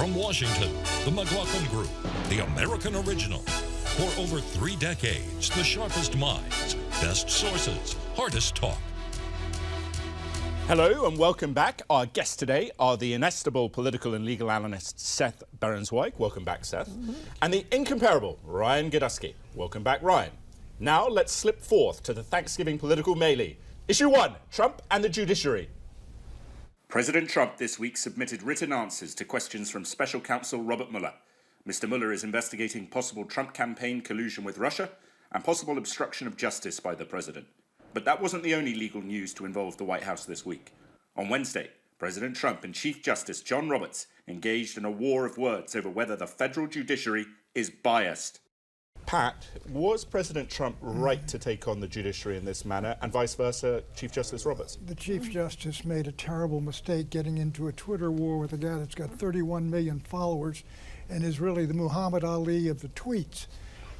From Washington, the McLaughlin Group, the American original. For over 3 decades, the sharpest minds, best sources, hardest talk. Hello and welcome back. Our guests today are the inestimable political and legal analyst Seth Berensweig. Welcome back, Seth. And the incomparable Ryan Godusky. Welcome back, Ryan. Now let's slip forth to the Thanksgiving political melee. Issue 1, Trump and the judiciary. President Trump this week submitted written answers to questions from Special Counsel Robert Mueller. Mr. Mueller is investigating possible Trump campaign collusion with Russia and possible obstruction of justice by the president. But that wasn't the only legal news to involve the White House this week. On Wednesday, President Trump and Chief Justice John Roberts engaged in a war of words over whether the federal judiciary is biased. Pat, was President Trump right to take on the judiciary in this manner, and vice versa, Chief Justice Roberts? The Chief Justice made a terrible mistake getting into a Twitter war with a guy that's got 31 million followers and is really the Muhammad Ali of the tweets.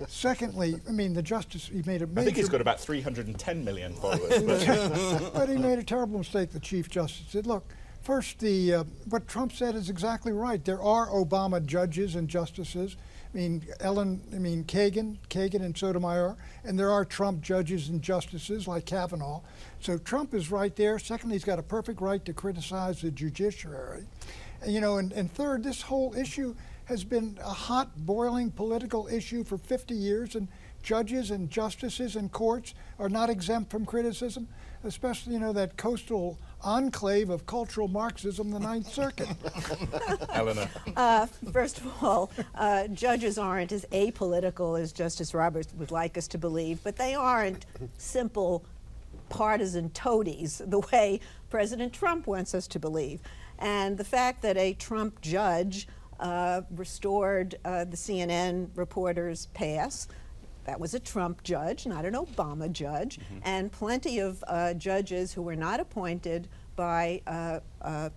Secondly, I mean, the Justice, he made a major... I think he's got about 310 million followers. But he made a terrible mistake, the Chief Justice said, look, first, what Trump said is exactly right. There are Obama judges and justices. I mean, Kagan and Sotomayor, and there are Trump judges and justices like Kavanaugh. So Trump is right there. Secondly, he's got a perfect right to criticize the judiciary. And, you know, and third, this whole issue has been a hot, boiling political issue for 50 years, and judges and justices and courts are not exempt from criticism, especially, you know, that coastal enclave of cultural Marxism, the Ninth Circuit. Eleanor. First of all, judges aren't as apolitical as Justice Roberts would like us to believe, but they aren't simple partisan toadies the way President Trump wants us to believe. And the fact that a Trump judge restored the CNN reporter's pass, that was a Trump judge, not an Obama judge, and plenty of judges who were not appointed by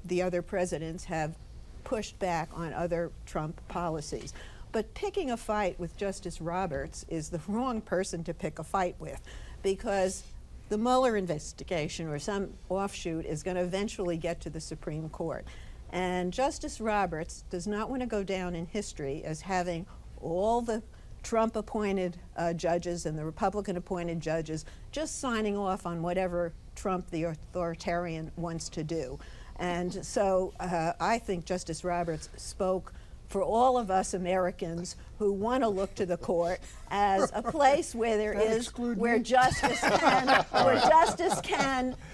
the other presidents have pushed back on other Trump policies. But picking a fight with Justice Roberts is the wrong person to pick a fight with, because the Mueller investigation or some offshoot is going to eventually get to the Supreme Court. And Justice Roberts does not want to go down in history as having all the Trump-appointed judges and the Republican-appointed judges just signing off on whatever Trump, the authoritarian, wants to do. And so I think Justice Roberts spoke for all of us Americans who want to look to the court as a place where there is, where justice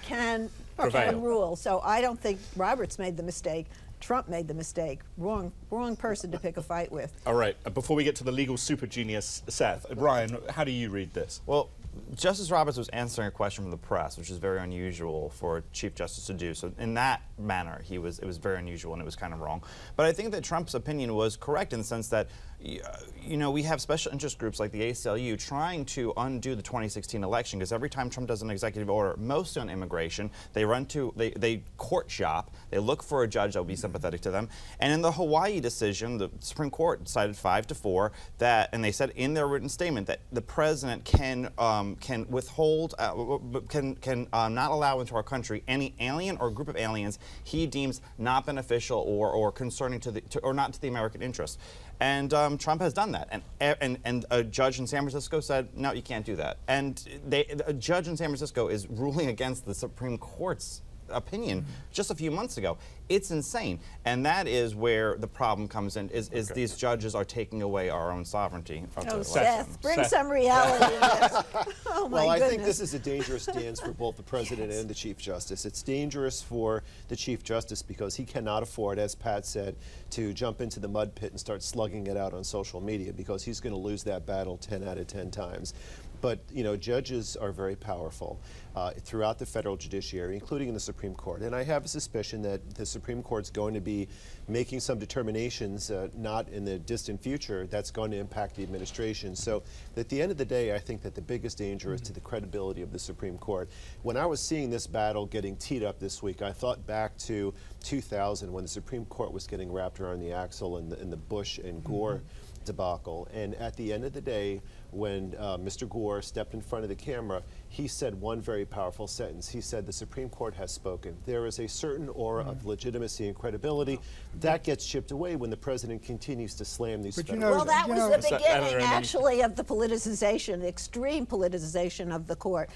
can rule. So I don't think Roberts made the mistake. Trump made the mistake. Wrong person to pick a fight with. All right, before we get to the legal super genius, Seth, Ryan, how do you read this? Well, Justice Roberts was answering a question from the press, which is very unusual for a Chief Justice to do. So in that manner, it was very unusual and it was kind of wrong. But I think that Trump's opinion was correct in the sense that, you know, we have special interest groups like the ACLU trying to undo the 2016 election, because every time Trump does an executive order, mostly on immigration, they court shop, they look for a judge that will be sympathetic to them. And in the Hawaii decision, the Supreme Court decided 5-4 that, and they said in their written statement that the president can withhold, can not allow into our country any alien or group of aliens he deems not beneficial or concerning to or not to the American interest. And Trump has done that. And a judge in San Francisco said, no, you can't do that. And a judge in San Francisco is ruling against the Supreme Court's opinion just a few months ago. It's insane. And that is where the problem comes in, is these judges are taking away our own sovereignty. Oh, Seth, bring some reality in this. Oh, my Well, I goodness. think this is a dangerous stance for both the President and the Chief Justice. It's dangerous for the Chief Justice because he cannot afford, as Pat said, to jump into the mud pit and start slugging it out on social media, because he's going to lose that battle 10 out of 10 times. But, you know, judges are very powerful throughout the federal judiciary, including in the Supreme Court. And I have a suspicion that the Supreme Court's going to be making some determinations, not in the distant future, that's going to impact the administration. So at the end of the day, I think that the biggest danger is to the credibility of the Supreme Court. When I was seeing this battle getting teed up this week, I thought back to 2000 when the Supreme Court was getting wrapped around the axle in the Bush and Gore debacle. And at the end of the day, when Mr. Gore stepped in front of the camera, he said one very powerful sentence. He said, the Supreme Court has spoken. There is a certain aura of legitimacy and credibility that gets chipped away when the president continues to slam these federal Well, that was the beginning, Senator, actually, of the politicization, the extreme politicization of the court,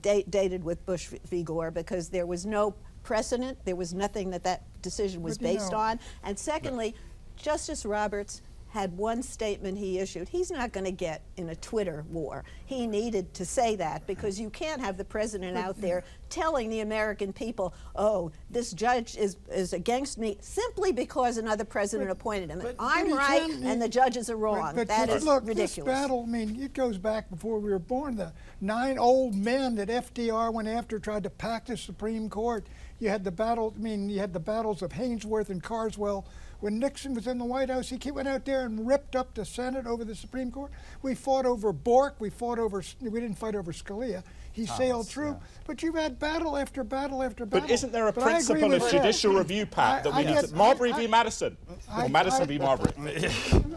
dated with Bush v. Gore, because there was no precedent. There was nothing that decision was based on. And secondly, Justice Roberts had one statement he issued. He's not going to get in a Twitter war. He needed to say that, because you can't have the president out there telling the American people, oh, this judge is against me simply because another president appointed him. I'm right and the judges are wrong. That is ridiculous. This battle, I mean, it goes back before we were born. The 9 old men that FDR went after tried to pack the Supreme Court. You had the battle, I mean, you had the battles of Haynesworth and Carswell. When Nixon was in the White House, he went out there and ripped up the Senate over the Supreme Court. We fought over Bork. We didn't fight over Scalia. He sailed through. Yeah. But you've had battle after battle after battle. But isn't there a principle of judicial review, Pat, that we need to... Marbury v. Madison. Or Madison v. Marbury.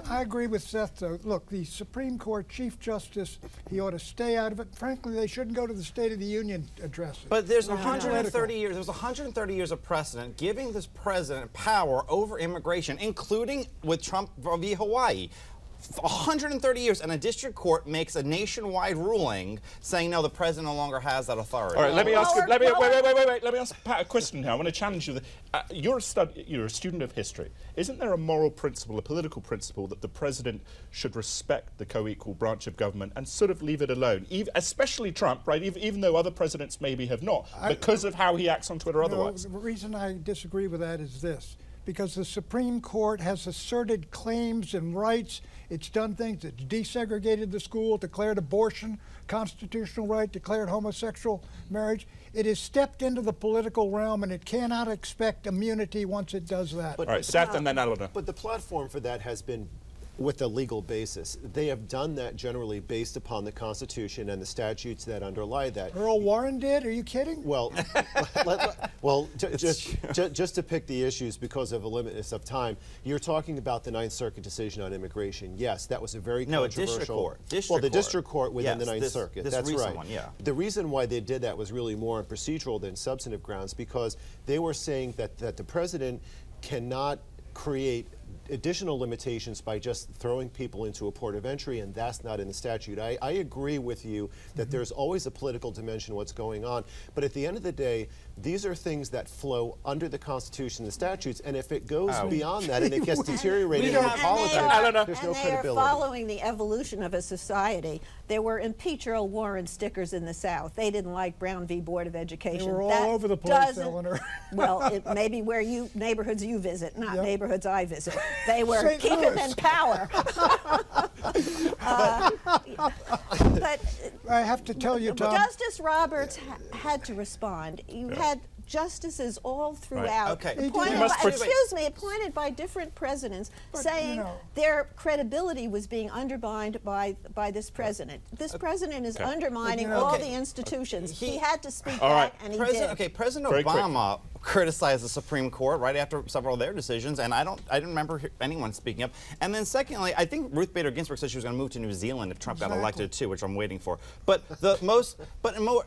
I agree with Seth, though. Look, the Supreme Court Chief Justice, he ought to stay out of it. Frankly, they shouldn't go to the State of the Union addresses. But there's 130 years. There's 130 years of precedent giving this president power over immigration, including with Trump v. Hawaii. 130 years, and a district court makes a nationwide ruling saying, no, the president no longer has that authority. All right, let me ask you, wait. Let me ask Pat a question here. I want to challenge you. You're a student of history. Isn't there a moral principle, a political principle, that the president should respect the co-equal branch of government and sort of leave it alone, especially Trump, right? Even though other presidents maybe have not, because of how he acts on Twitter otherwise. The reason I disagree with that is this. Because the Supreme Court has asserted claims and rights. It's done things. It's desegregated the school, declared abortion constitutional right, declared homosexual marriage. It has stepped into the political realm, and it cannot expect immunity once it does that. All right, Seth and then Eleanor. But the platform for that has been with a legal basis. They have done that generally based upon the Constitution and the statutes that underlie that. Earl Warren did? Are you kidding? Well, just to pick the issues because of a limitness of time, you're talking about the Ninth Circuit decision on immigration. Yes, that was a very controversial. The district court within the Ninth Circuit. That's right. The reason why they did that was really more on procedural than substantive grounds, because they were saying that the president cannot create additional limitations by just throwing people into a port of entry, and that's not in the statute. I agree with you that there's always a political dimension to what's going on, but at the end of the day, these are things that flow under the Constitution and the statutes, and if it goes beyond that and it gets deteriorated in politics, there's no credibility. They are following the evolution of a society. There were impeach Earl Warren stickers in the South. They didn't like Brown v. Board of Education. They were all over the place, Eleanor. Well, it may be where neighborhoods you visit, not neighborhoods I visit. They were keep them in power. But I have to tell you, Tom. Justice Roberts had to respond. You had justices all throughout, appointed by different presidents, saying their credibility was being undermined by this president. This president is undermining all the institutions. He had to speak back, and he did. Okay, President Obama criticized the Supreme Court right after several of their decisions, and I didn't remember anyone speaking up. And then secondly, I think Ruth Bader Ginsburg said she was going to move to New Zealand if Trump got elected too, which I'm waiting for. But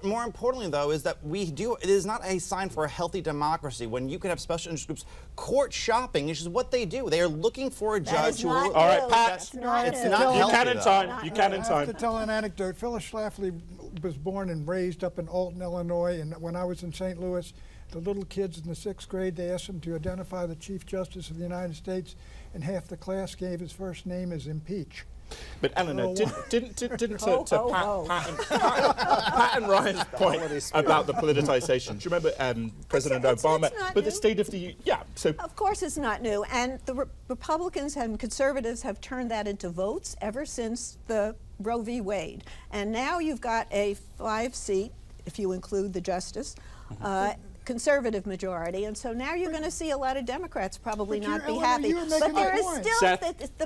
more importantly though, is that it is not a sign for a healthy democracy when you can have special interest groups court shopping, which is what they do. They are looking for a judge who will. All right, Pat. It's not healthy. You can in time. You can in time. I have to tell an anecdote. Phyllis Schlafly was born and raised up in Alton, Illinois, and when I was in St. Louis, the little kids in the 6th grade, they asked him to identify the Chief Justice of the United States, and half the class gave his first name as impeach. But Eleanor, didn't to Pat and Ryan's point about the politicization. Do you remember President Obama? But the State of the Of course, it's not new, and the Republicans and conservatives have turned that into votes ever since the Roe v. Wade, and now you've got a 5-seat, if you include the justice. Conservative majority, and so now you're going to see a lot of Democrats probably not be happy. But there is still,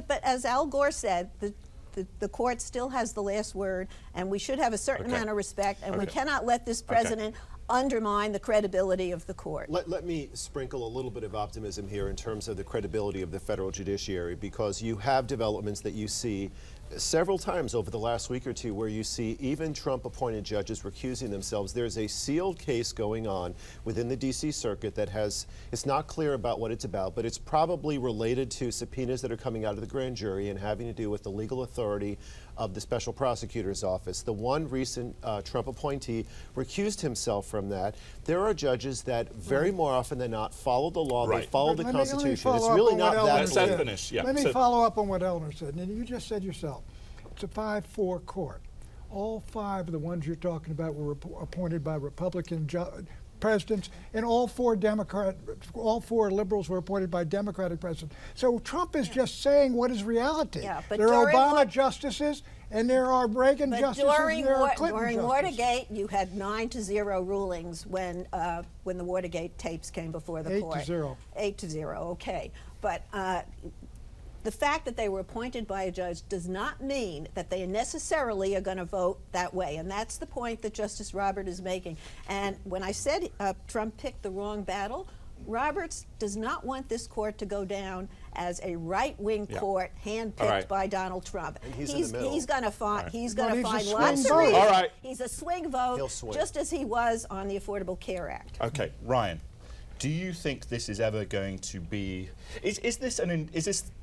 but as Al Gore said, the court still has the last word, and we should have a certain amount of respect, and we cannot let this president undermine the credibility of the court. Let me sprinkle a little bit of optimism here in terms of the credibility of the federal judiciary, because you have developments that you see several times over the last week or two where you see even Trump-appointed judges recusing themselves. There's a sealed case going on within the D.C. Circuit that it's not clear about what it's about, but it's probably related to subpoenas that are coming out of the grand jury and having to do with the legal authority of the special prosecutor's office. The one recent Trump appointee recused himself from that. There are judges that very more often than not follow the law, they follow the Constitution. It's really not that. Let me follow up on what Eleanor said. And you just said yourself, it's a 5-4 court. All 5 of the ones you're talking about were appointed by Republican presidents, and all 4 liberals were appointed by Democratic presidents. So Trump is just saying what is reality. Yeah, but there are Obama justices, and there are Reagan justices, and there are Clinton during justices. Watergate, you had 9-0 rulings when the Watergate tapes came before the court. 8-0. 8-0, okay. But the fact that they were appointed by a judge does not mean that they necessarily are going to vote that way. And that's the point that Justice Roberts is making. And when I said Trump picked the wrong battle, Roberts does not want this court to go down as a right-wing court handpicked by Donald Trump. And he's going to find He's lots a of swing reasons. vote. All right. He's a swing vote, He'll swing. just as he was on the Affordable Care Act. Okay, Ryan, do you think this is ever going to be? Is this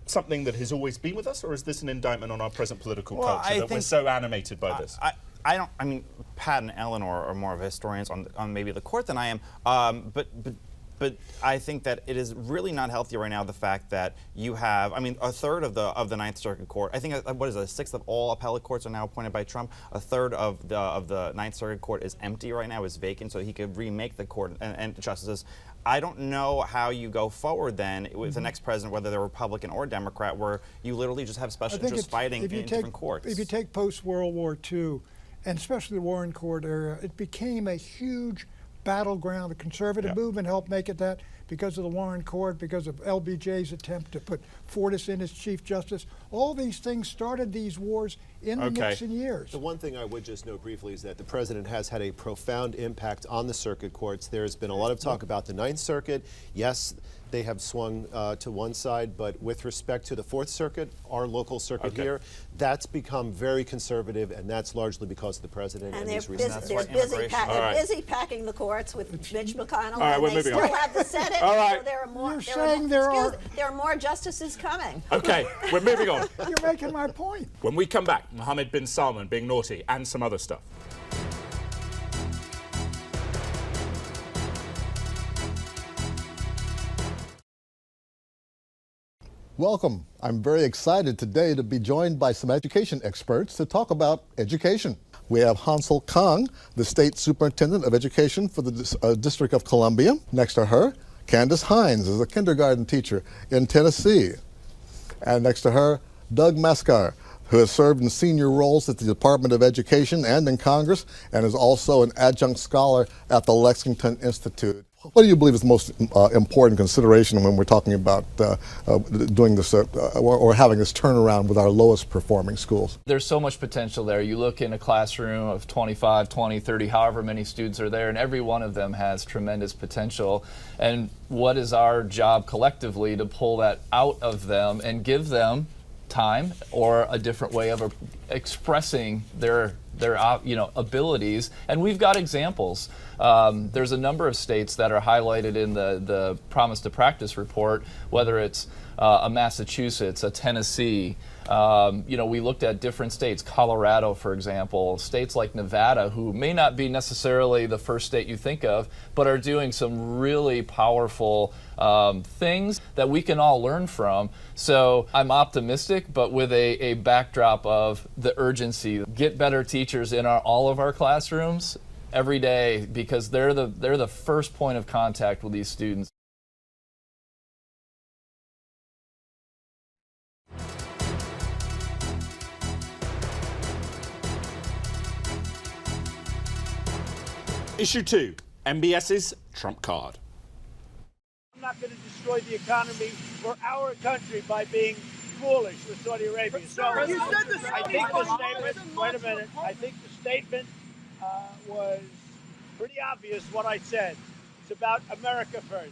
something that has always been with us, or is this an indictment on our present political culture that we're so animated by this? I mean, Pat and Eleanor are more of historians on maybe the court than I am, but I think that it is really not healthy right now, the fact that you have, I mean, a third of the Ninth Circuit Court, I think, what is it, a sixth of all appellate courts are now appointed by Trump. A third of the Ninth Circuit Court is empty right now, is vacant, so he could remake the court and justices. I don't know how you go forward then with the next president, whether they're Republican or Democrat, where you literally just have special interests fighting in different courts. If you take post-World War II, and especially the Warren Court era, it became a huge battleground. The conservative movement helped make it that because of the Warren Court, because of LBJ's attempt to put Fortas in as Chief Justice. All these things started these wars in the Nixon years. The one thing I would just note briefly is that the president has had a profound impact on the circuit courts. There's been a lot of talk about the Ninth Circuit. Yes, they have swung to one side, but with respect to the Fourth Circuit, our local circuit here, that's become very conservative, and that's largely because of the president and these recent They're busy packing the courts with Mitch McConnell, right, and they still have the Senate. All right. So there are more. You're saying there are more justices coming. Okay, we're moving on. You're making my point. When we come back, Mohammed bin Salman being naughty and some other stuff. Welcome. I'm very excited today to be joined by some education experts to talk about education. We have Hansel Kang, the State Superintendent of Education for the District of Columbia. Next to her, Candace Hines is a kindergarten teacher in Tennessee. And next to her, Doug Mascar, who has served in senior roles at the Department of Education and in Congress, and is also an adjunct scholar at the Lexington Institute. What do you believe is the most important consideration when we're talking about doing this or having this turnaround with our lowest performing schools? There's so much potential there. You look in a classroom of 25, 20, 30, however many students are there, and every one of them has tremendous potential. And what is our job collectively to pull that out of them and give them time or a different way of expressing their abilities? And we've got examples. There's a number of states that are highlighted in the Promise to Practice report, whether it's a Massachusetts, a Tennessee. We looked at different states, Colorado, for example, states like Nevada, who may not be necessarily the first state you think of, but are doing some really powerful things that we can all learn from. So I'm optimistic, but with a backdrop of the urgency. Get better teachers in all of our classrooms every day, because they're the first point of contact with these students. Issue 2, MBS's Trump card. I'm not going to destroy the economy or our country by being foolish with Saudi Arabia. So I think the statement, wait a minute, I think the statement was pretty obvious what I said. It's about America first.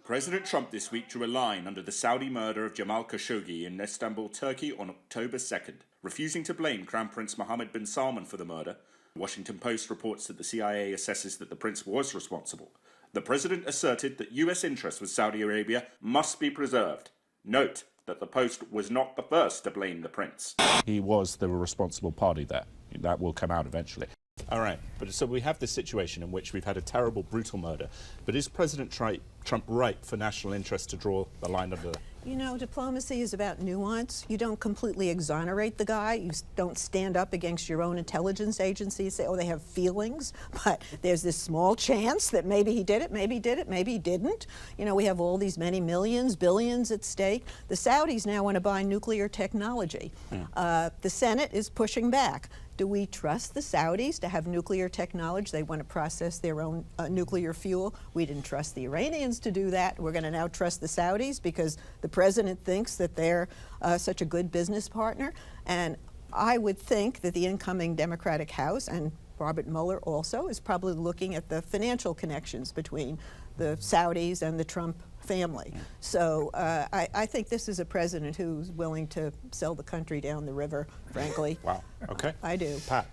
President Trump this week drew a line under the Saudi murder of Jamal Khashoggi in Istanbul, Turkey on October 2nd, refusing to blame Crown Prince Mohammed bin Salman for the murder. The Washington Post reports that the CIA assesses that the prince was responsible. The president asserted that U.S. interests with Saudi Arabia must be preserved. Note that the Post was not the first to blame the prince. He was the responsible party there. That will come out eventually. All right, but so we have this situation in which we've had a terrible, brutal murder. But is President Trump right for national interest to draw the line under that? You know, diplomacy is about nuance. You don't completely exonerate the guy. You don't stand up against your own intelligence agency and say, oh, they have feelings. But there's this small chance that maybe he did it, maybe he did it, maybe he didn't. You know, we have all these many millions, billions at stake. The Saudis now want to buy nuclear technology. The Senate is pushing back. Do we trust the Saudis to have nuclear technology? They want to process their own nuclear fuel. We didn't trust the Iranians to do that. We're going to now trust the Saudis because the president thinks that they're such a good business partner. And I would think that the incoming Democratic House, and Robert Mueller also, is probably looking at the financial connections between the Saudis and the Trump family. So I think this is a president who's willing to sell the country down the river, frankly. Wow, okay. I do. Pat?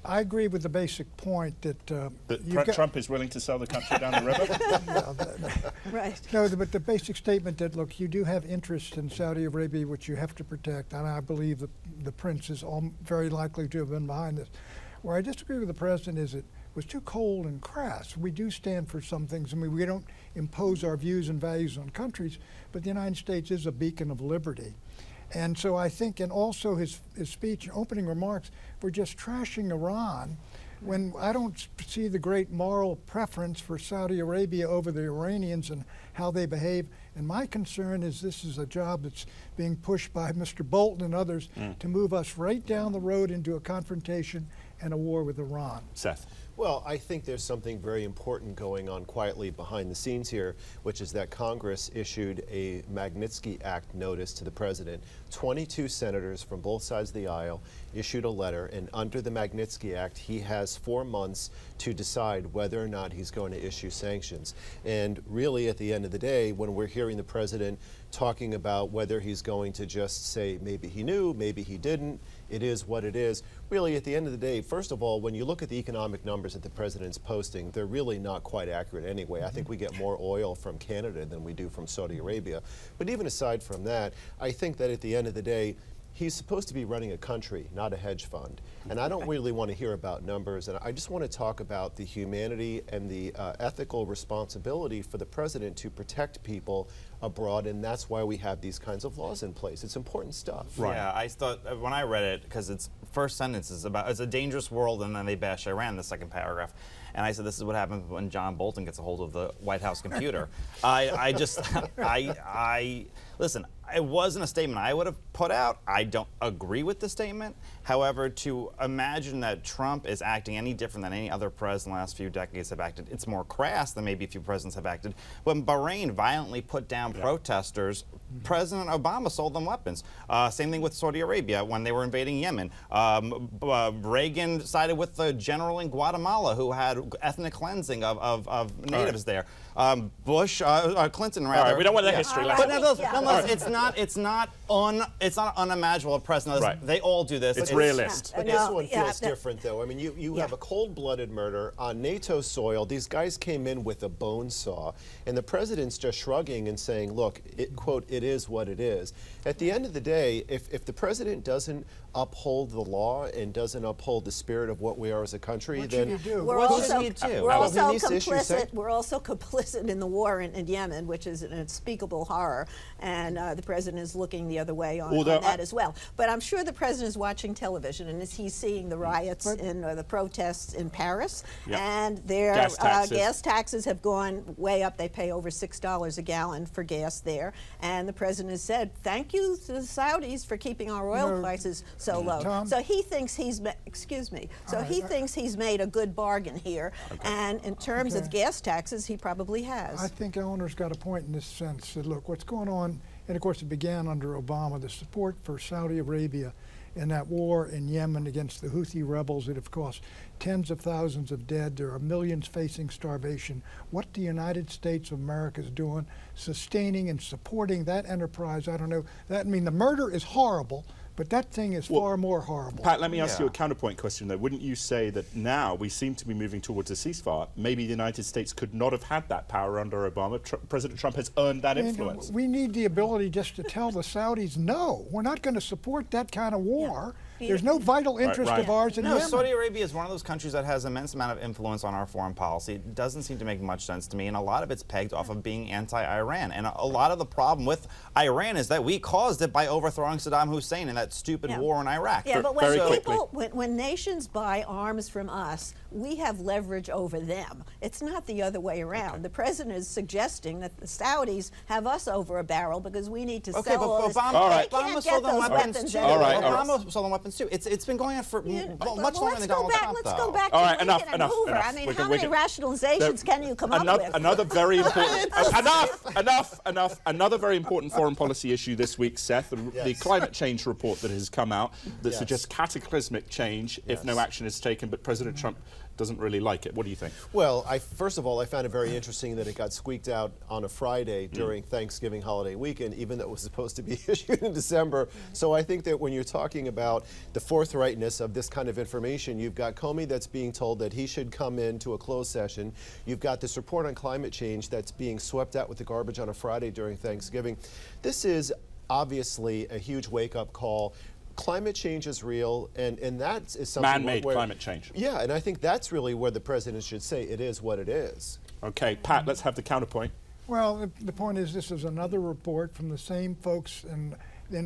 I agree with the basic point that Trump is willing to sell the country down the river? Right. No, but the basic statement that, look, you do have interest in Saudi Arabia, which you have to protect, and I believe that the prince is very likely to have been behind this. Where I disagree with the president is it was too cold and crass. We do stand for some things. I mean, we don't impose our views and values on countries, but the United States is a beacon of liberty. And so I think, and also his speech, opening remarks, were just trashing Iran, when I don't see the great moral preference for Saudi Arabia over the Iranians and how they behave. And my concern is this is a job that's being pushed by Mr. Bolton and others to move us right down the road into a confrontation and a war with Iran. Seth? Well, I think there's something very important going on quietly behind the scenes here, which is that Congress issued a Magnitsky Act notice to the president. 22 senators from both sides of the aisle issued a letter, and under the Magnitsky Act, he has 4 months to decide whether or not he's going to issue sanctions. And really, at the end of the day, when we're hearing the president talking about whether he's going to just say maybe he knew, maybe he didn't, it is what it is. Really, at the end of the day, first of all, when you look at the economic numbers that the president's posting, they're really not quite accurate anyway. I think we get more oil from Canada than we do from Saudi Arabia. But even aside from that, I think that at the end of the day, he's supposed to be running a country, not a hedge fund. And I don't really want to hear about numbers, and I just want to talk about the humanity and the ethical responsibility for the president to protect people abroad, and that's why we have these kinds of laws in place. It's important stuff. Right. Yeah, I thought, when I read it, because its first sentence is about, it's a dangerous world, and then they bash Iran, the second paragraph. And I said, this is what happens when John Bolton gets a hold of the White House computer. Listen, it wasn't a statement I would have put out. I don't agree with the statement. However, to imagine that Trump is acting any different than any other president in the last few decades have acted, it's more crass than maybe a few presidents have acted. When Bahrain violently put down protesters, President Obama sold them weapons. Same thing with Saudi Arabia when they were invading Yemen. Reagan sided with the general in Guatemala who had ethnic cleansing of natives there. Bush, Clinton rather. All right, we don't want the history lesson. But nonetheless, it's not unimaginable at present. Right. They all do this. It's realist. But this one feels different, though. I mean, you have a cold-blooded murder on NATO soil. These guys came in with a bone saw, and the president's just shrugging and saying, look, quote, it is what it is. At the end of the day, if the president doesn't uphold the law and doesn't uphold the spirit of what we are as a country, then We're what also, does he do? we're also He needs to issue we're also complicit in the war in Yemen, which is an unspeakable horror, and the president is looking the other way on that as well. But I'm sure the president is watching television, and he's seeing the riots and the protests in Paris, and their gas taxes have gone way up. They pay over $6 a gallon for gas there, and the president has said, thank you to the Saudis for keeping our oil prices so low. Tom? So he thinks he's, thinks he's made a good bargain here, and in terms of gas taxes, he probably has. I think Eleanor's got a point in this sense. That, look, what's going on, and of course it began under Obama, the support for Saudi Arabia in that war in Yemen against the Houthi rebels that have cost tens of thousands of dead. There are millions facing starvation. What the United States of America is doing, sustaining and supporting that enterprise, I don't know. I mean, the murder is horrible, but that thing is far more horrible. Pat, let me ask you a counterpoint question, though. Wouldn't you say that now we seem to be moving towards a ceasefire? Maybe the United States could not have had that power under Obama. President Trump has earned that influence. We need the ability just to tell the Saudis, no, we're not going to support that kind of war. There's no vital interest of ours in Yemen. Saudi Arabia is one of those countries that has immense amount of influence on our foreign policy. It doesn't seem to make much sense to me, and a lot of it's pegged off of being anti-Iran. And a lot of the problem with Iran is that we caused it by overthrowing Saddam Hussein in that stupid war in Iraq. Yeah, but when nations buy arms from us, we have leverage over them. It's not the other way around. The president is suggesting that the Saudis have us over a barrel because we need to sell all this. Obama sold them weapons too. Obama sold them weapons too. It's been going on for much longer than let's Donald Trump, Let's go back All to right, Lincoln enough, and Hoover. enough. I mean, how many rationalizations can you come up with? Another very important, another very important foreign policy issue this week, Seth, the climate change report that has come out that suggests cataclysmic change if no action is taken, but President Trump doesn't really like it. What do you think? Well, first of all, I found it very interesting that it got squeaked out on a Friday during Thanksgiving holiday weekend, even though it was supposed to be issued in December. So I think that when you're talking about the forthrightness of this kind of information, you've got Comey that's being told that he should come into a closed session. You've got this report on climate change that's being swept out with the garbage on a Friday during Thanksgiving. This is obviously a huge wake-up call. Climate change is real, and that is something man-made climate change. Yeah, and I think that's really where the president should say it is what it is. Okay, Pat, let's have the counterpoint. Well, the point is this is another report from the same folks, and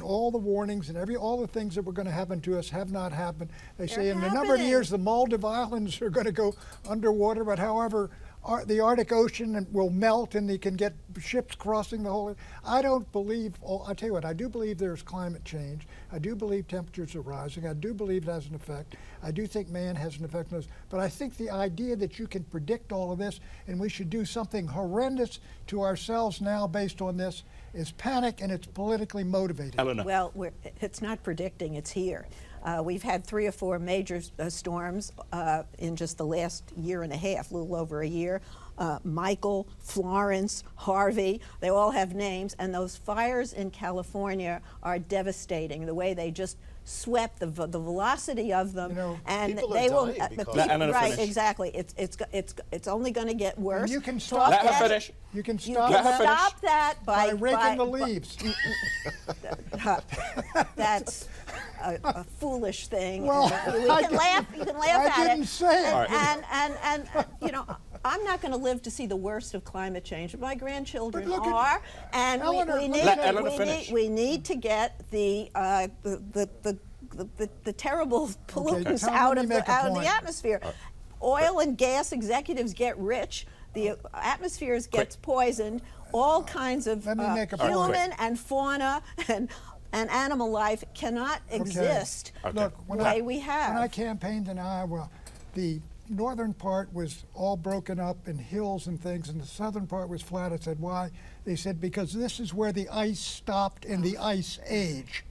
all the warnings and all the things that were going to happen to us have not happened. They say in a number of years the Maldive Islands are going to go underwater, but however, the Arctic Ocean will melt and they can get ships crossing the whole. I don't believe, I'll tell you what, I do believe there's climate change. I do believe temperatures are rising. I do believe it has an effect. I do think man has an effect on this. But I think the idea that you can predict all of this and we should do something horrendous to ourselves now based on this is panic, and it's politically motivated. Eleanor. Well, it's not predicting, it's here. We've had 3 or 4 major storms in just the last year and a half, a little over a year. Michael, Florence, Harvey, they all have names, and those fires in California are devastating. The way they just swept the velocity of them, and they will. Right, exactly. It's only going to get worse. And you can stop. Let her finish. You can stop that by raking the leaves. That's a foolish thing. Well, You can laugh at it. I didn't say it. And you know, I'm not going to live to see the worst of climate change, but my grandchildren are, and we need to get the terrible pollutants out of the atmosphere. Oil and gas executives get rich. The atmosphere gets poisoned. All kinds of human and fauna and animal life cannot exist the way we have. When I campaigned in Iowa, the northern part was all broken up in hills and things, and the southern part was flat. I said, why? They said, because this is where the ice stopped in the Ice Age.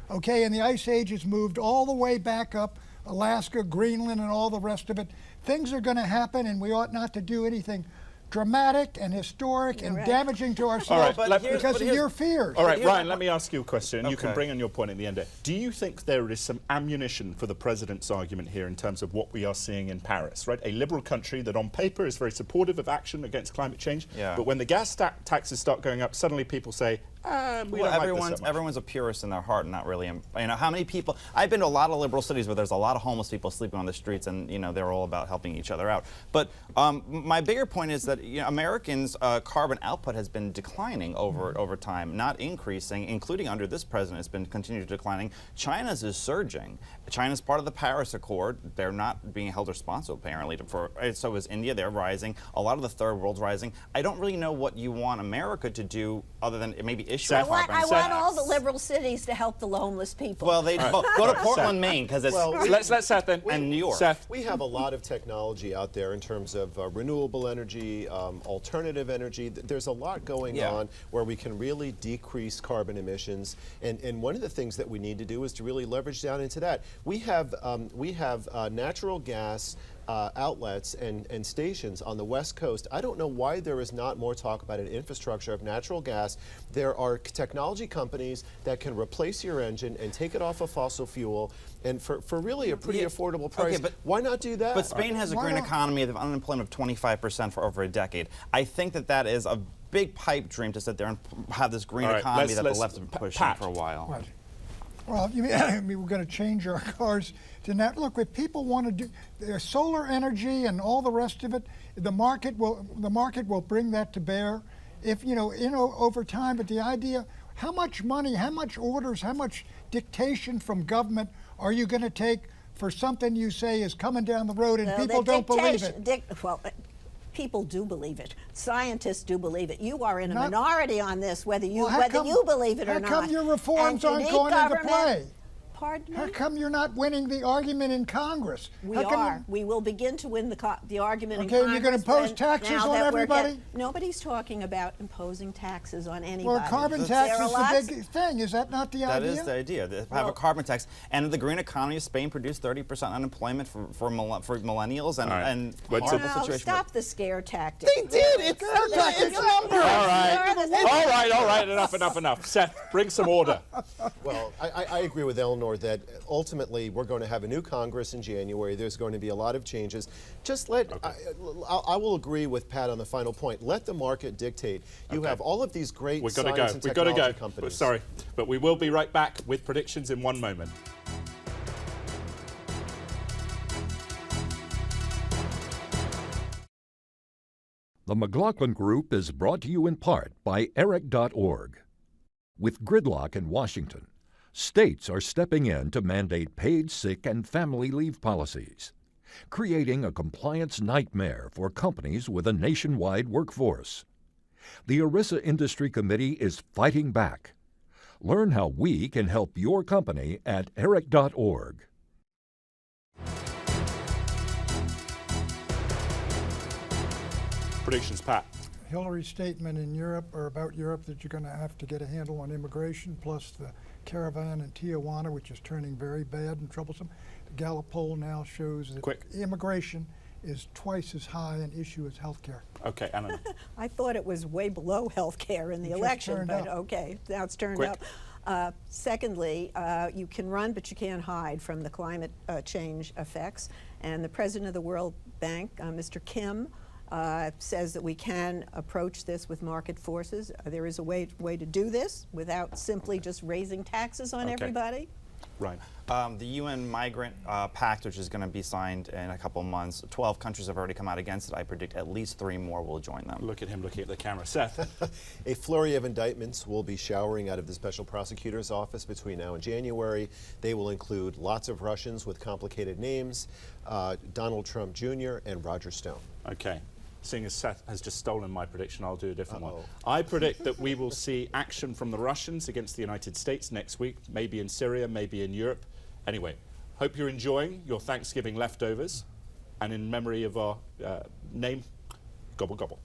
Okay, and the Ice Age has moved all the way back up, Alaska, Greenland, and all the rest of it. Things are going to happen, and we ought not to do anything dramatic and historic and damaging to ourselves because of your fears. All right, Ryan, let me ask you a question. You can bring on your point at the end. Do you think there is some ammunition for the president's argument here in terms of what we are seeing in Paris, right? A liberal country that on paper is very supportive of action against climate change, but when the gas taxes start going up, suddenly people say, everyone's a purist in their heart, and not really. You know, how many people? I've been to a lot of liberal cities where there's a lot of homeless people sleeping on the streets, and you know they're all about helping each other out. But my bigger point is that Americans' carbon output has been declining over time, not increasing. Including under this president, it's been continuing declining. China's is surging. China's part of the Paris Accord. They're not being held responsible apparently so is India. They're rising. A lot of the third world's rising. I don't really know what you want America to do other than maybe issue. Seth, I Seth. want all the liberal cities to help the homeless people. Well, they go to Portland, Maine, because it's Well, Let's let Seth then. and New York. Seth. We have a lot of technology out there in terms of renewable energy, alternative energy. There's a lot going on where we can really decrease carbon emissions. And one of the things that we need to do is to really leverage down into that. We have natural gas outlets and stations on the West Coast. I don't know why there is not more talk about an infrastructure of natural gas. There are technology companies that can replace your engine and take it off of fossil fuel, and for really a pretty affordable price. Okay, but why not do that? But Spain has a green economy of unemployment of 25% for over a decade. I think that is a big pipe dream to sit there and have this green economy that the left has been pushing for a while. Right. Well, you mean we're going to change our cars to that? Look, if people want to do solar energy and all the rest of it, the market will bring that to bear. If over time. But the idea, how much money, how much orders, how much dictation from government are you going to take for something you say is coming down the road and people don't believe it? People do believe it. Scientists do believe it. You are in a minority on this, whether you believe it or not. How come your reforms aren't going into play? Pardon me? How come you're not winning the argument in Congress? We are. We will begin to win the argument in Congress. Okay, you're going to impose taxes on everybody? Nobody's talking about imposing taxes on anybody. Well, carbon tax is the big thing. Is that not the idea? That is the idea. To have a carbon tax. And the green economy of Spain produced 30% unemployment for millennials and horrible situation. Stop the scare tactic. They did. It's numbers. All right. Enough. Seth, bring some order. Well, I agree with Eleanor that ultimately we're going to have a new Congress in January. There's going to be a lot of changes. Just I will agree with Pat on the final point. Let the market dictate. You have all of these great science and technology companies. Sorry, but we will be right back with predictions in one moment. The McLaughlin Group is brought to you in part by Eric.org. With gridlock in Washington, states are stepping in to mandate paid sick and family leave policies, creating a compliance nightmare for companies with a nationwide workforce. The ERISA Industry Committee is fighting back. Learn how we can help your company at Eric.org. Predictions, Pat. Hillary's statement in Europe, or about Europe, that you're going to have to get a handle on immigration, plus the caravan in Tijuana, which is turning very bad and troublesome. The Gallup poll now shows that immigration is twice as high an issue as health care. Okay, Anna. I thought it was way below health care in the election, but okay, now it's turned up. Secondly, you can run, but you can't hide from the climate change effects. And the president of the World Bank, Mr. Kim, says that we can approach this with market forces. There is a way to do this without simply just raising taxes on everybody. Right. The UN Migrant Pact, which is going to be signed in a couple months, 12 countries have already come out against it. I predict at least 3 more will join them. Look at him looking at the camera. Seth. A flurry of indictments will be showering out of the Special Prosecutor's Office between now and January. They will include lots of Russians with complicated names, Donald Trump Jr. and Roger Stone. Okay. Seeing as Seth has just stolen my prediction, I'll do a different one. I predict that we will see action from the Russians against the United States next week, maybe in Syria, maybe in Europe. Anyway, hope you're enjoying your Thanksgiving leftovers. And in memory of our name, gobble gobble.